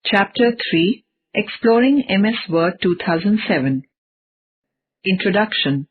Chapter 3, Exploring MS Word 2007. Introduction.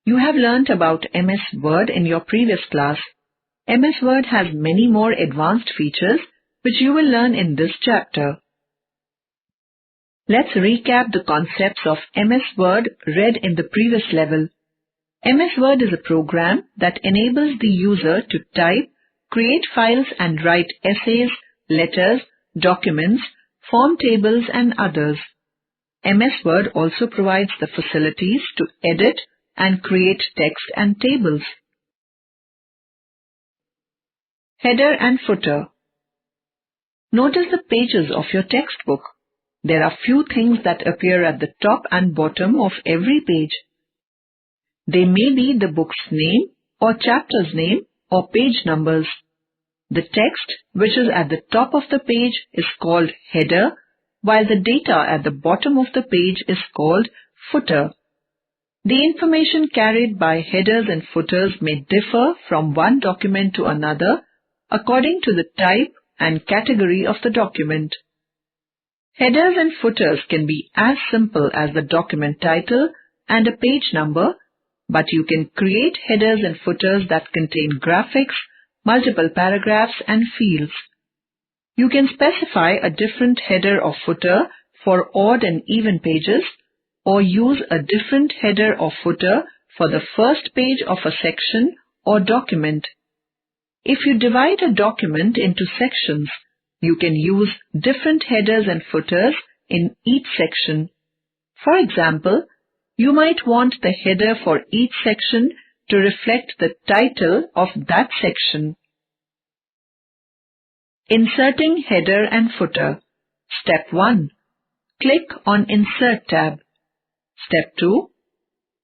You have learnt about MS Word in your previous class. MS Word has many more advanced features which you will learn in this chapter. Let's recap the concepts of MS Word read in the previous level. MS Word is a program that enables the user to type, create files and write essays, letters, documents, form tables and others. MS Word also provides the facilities to edit and create text and tables. Header and footer. Notice the pages of your textbook. There are few things that appear at the top and bottom of every page. They may be the book's name or chapter's name or page numbers. The text, which is at the top of the page, is called header, while the data at the bottom of the page is called footer. The information carried by headers and footers may differ from one document to another according to the type and category of the document. Headers and footers can be as simple as the document title and a page number, but you can create headers and footers that contain graphics, multiple paragraphs and fields. You can specify a different header or footer for odd and even pages, or use a different header or footer for the first page of a section or document. If you divide a document into sections, you can use different headers and footers in each section. For example, you might want the header for each section to reflect the title of that section. Inserting header and footer. Step 1. Click on Insert tab. Step 2.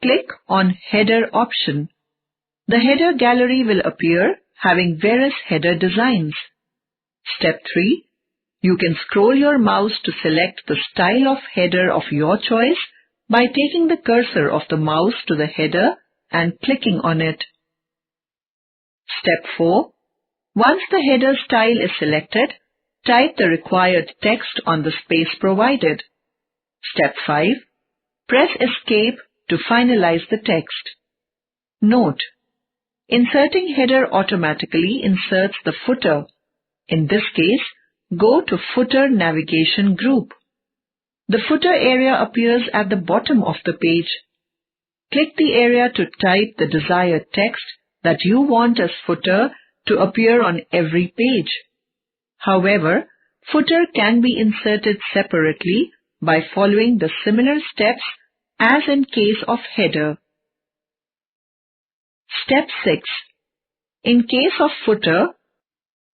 Click on Header option. The header gallery will appear having various header designs. Step 3. You can scroll your mouse to select the style of header of your choice by taking the cursor of the mouse to the header and clicking on it. Step 4. Once the header style is selected, type the required text on the space provided. Step 5. Press Escape to finalize the text. Note: inserting header automatically inserts the footer. In this case, go to Footer Navigation Group. The footer area appears at the bottom of the page. Click the area to type the desired text that you want as footer to appear on every page. However, footer can be inserted separately by following the similar steps as in case of header. Step 6. In case of footer,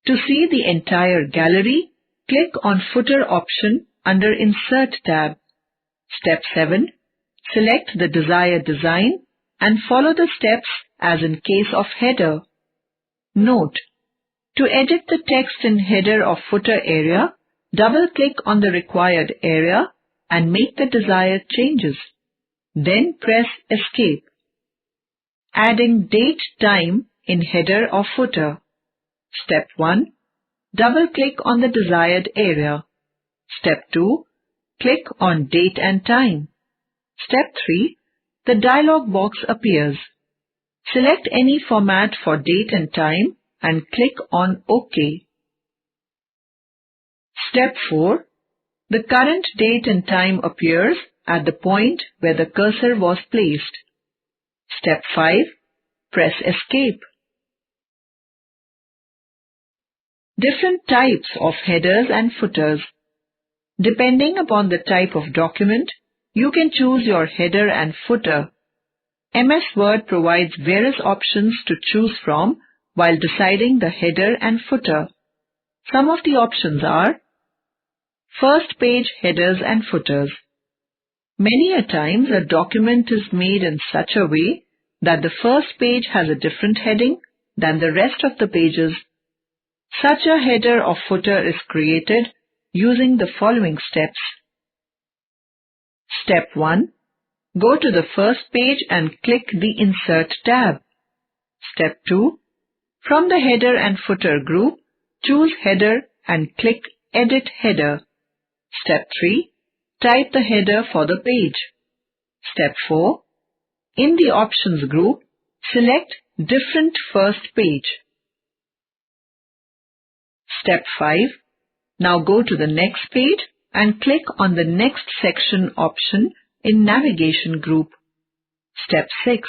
to see the entire gallery, click on Footer option under Insert tab. Step 7. Select the desired design and follow the steps as in case of header. Note: to edit the text in header or footer area, double-click on the required area and make the desired changes. Then press Escape. Adding date/time in header or footer. Step 1. Double-click on the desired area. Step 2. Click on Date and Time. Step 3. The dialog box appears. Select any format for date and time and click on OK. Step 4. The current date and time appears at the point where the cursor was placed. Step 5. Press Escape. Different types of headers and footers. Depending upon the type of document, you can choose your header and footer. MS Word provides various options to choose from while deciding the header and footer. Some of the options are: first page headers and footers. Many a times a document is made in such a way that the first page has a different heading than the rest of the pages. Such a header or footer is created using the following steps. Step 1. Go to the first page and click the Insert tab. Step 2. From the header and footer group, choose Header and click Edit Header. Step 3. Type the header for the page. Step 4. In the Options group, select Different First Page. Step 5. Now go to the next page and click on the Next Section option in Navigation group. Step 6.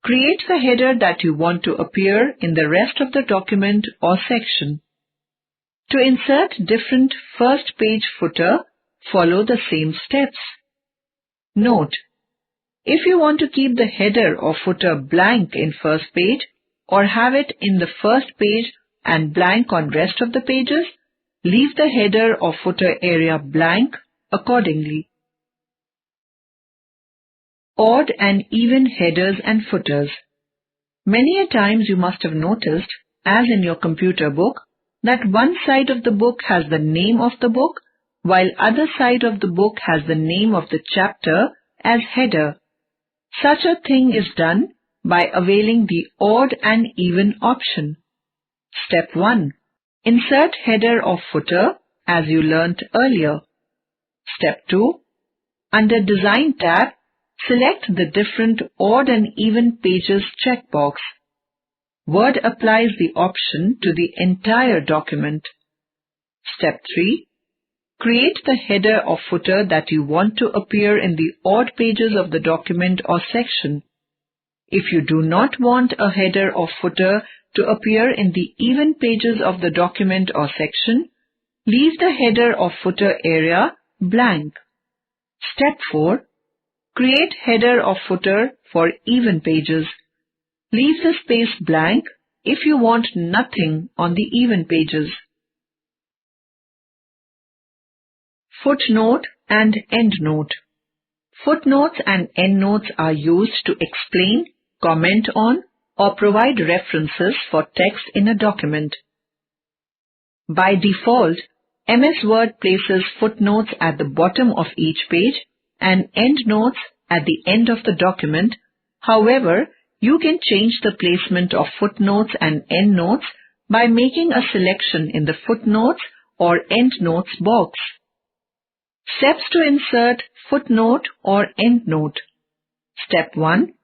Create the header that you want to appear in the rest of the document or section. To insert different first page footer, follow the same steps. Note: if you want to keep the header or footer blank in first page or have it in the first page and blank on rest of the pages, leave the header or footer area blank accordingly. Odd and even headers and footers. Many a times you must have noticed, as in your computer book, that one side of the book has the name of the book, while other side of the book has the name of the chapter as header. Such a thing is done by availing the odd and even option. Step 1. Insert header or footer as you learnt earlier. Step 2. Under Design tab, select the different odd and even pages checkbox. Word applies the option to the entire document. Step 3. Create the header or footer that you want to appear in the odd pages of the document or section. If you do not want a header or footer to appear in the even pages of the document or section, leave the header or footer area blank. Step 4. Create header or footer for even pages. Leave the space blank if you want nothing on the even pages. Footnote and endnote. Footnotes and endnotes are used to explain, comment on, or provide references for text in a document. By default, MS Word places footnotes at the bottom of each page and endnotes at the end of the document. However, you can change the placement of footnotes and endnotes by making a selection in the Footnotes or Endnotes box. Steps to insert footnote or endnote. Step 1.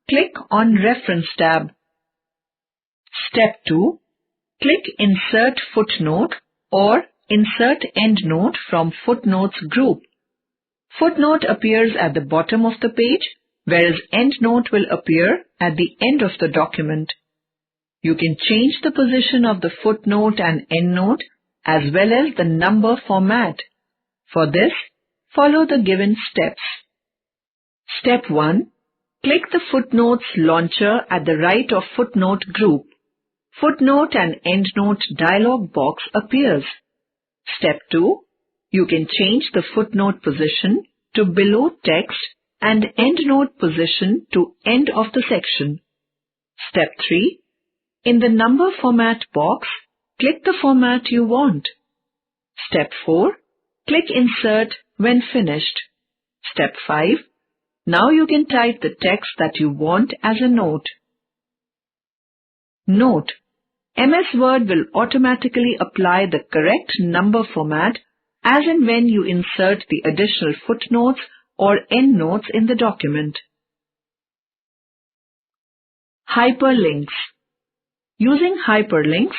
Click on Reference tab. Step 2. Click Insert Footnote or Insert Endnote from Footnotes group. Footnote appears at the bottom of the page, whereas endnote will appear at the end of the document. You can change the position of the footnote and endnote as well as the number format. For this, follow the given steps. Step 1. Click the Footnotes launcher at the right of Footnote group. Footnote and Endnote dialog box appears. Step 2. You can change the footnote position to below text and endnote position to end of the section. Step 3. In the number format box, click the format you want. Step 4. Click Insert when finished. Step 5. Now you can type the text that you want as a note. Note: MS Word will automatically apply the correct number format as and when you insert the additional footnotes or endnotes in the document. Hyperlinks. Using hyperlinks,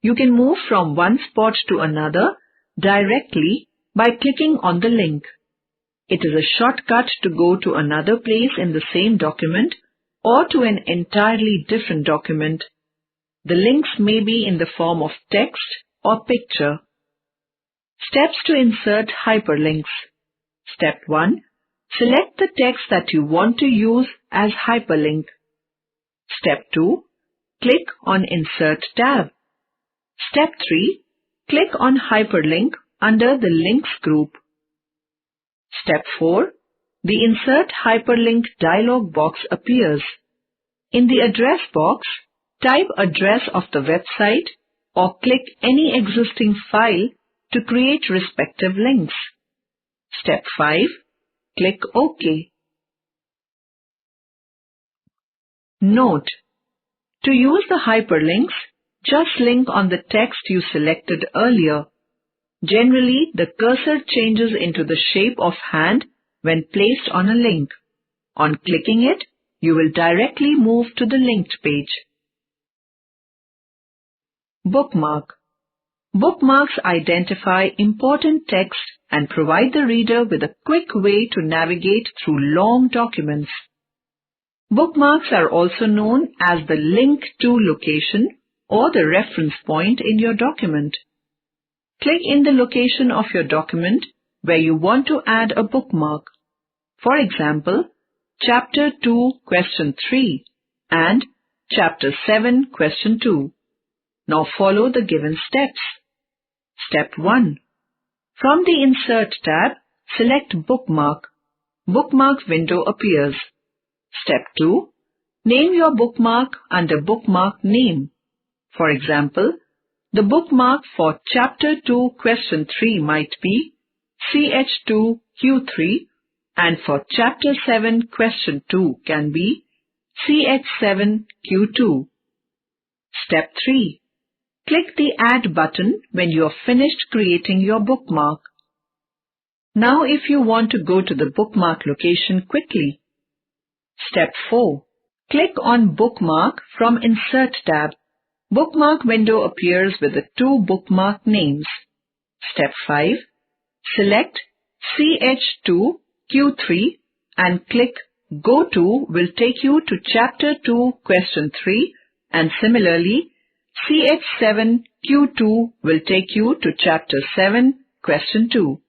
you can move from one spot to another directly by clicking on the link. It is a shortcut to go to another place in the same document or to an entirely different document. The links may be in the form of text or picture. Steps to insert hyperlinks. Step 1. Select the text that you want to use as hyperlink. Step 2. Click on Insert tab. Step 3. Click on Hyperlink under the Links group. Step 4. The Insert Hyperlink dialog box appears. In the address box, type address of the website or click any existing file to create respective links. Step 5. Click OK. Note: to use the hyperlinks, just link on the text you selected earlier. Generally, the cursor changes into the shape of hand when placed on a link. On clicking it, you will directly move to the linked page. Bookmark. Bookmarks identify important text and provide the reader with a quick way to navigate through long documents. Bookmarks are also known as the link to location or the reference point in your document. Click in the location of your document where you want to add a bookmark. For example, Chapter 2, Question 3 and Chapter 7, Question 2. Now follow the given steps. Step 1. From the Insert tab, select Bookmark. Bookmark window appears. Step 2. Name your bookmark under Bookmark Name. For example, the bookmark for Chapter 2, Question 3 might be CH2Q3 and for Chapter 7, Question 2 can be CH7Q2. Step 3. Click the Add button when you are finished creating your bookmark. Now if you want to go to the bookmark location quickly. Step 4. Click on Bookmark from Insert tab. Bookmark window appears with the two bookmark names. Step 5. Select CH2Q3 and click Go To will take you to Chapter 2, Question 3 and similarly CH7Q2 will take you to Chapter 7, Question 2.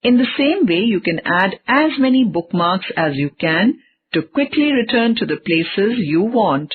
In the same way, you can add as many bookmarks as you can to quickly return to the places you want.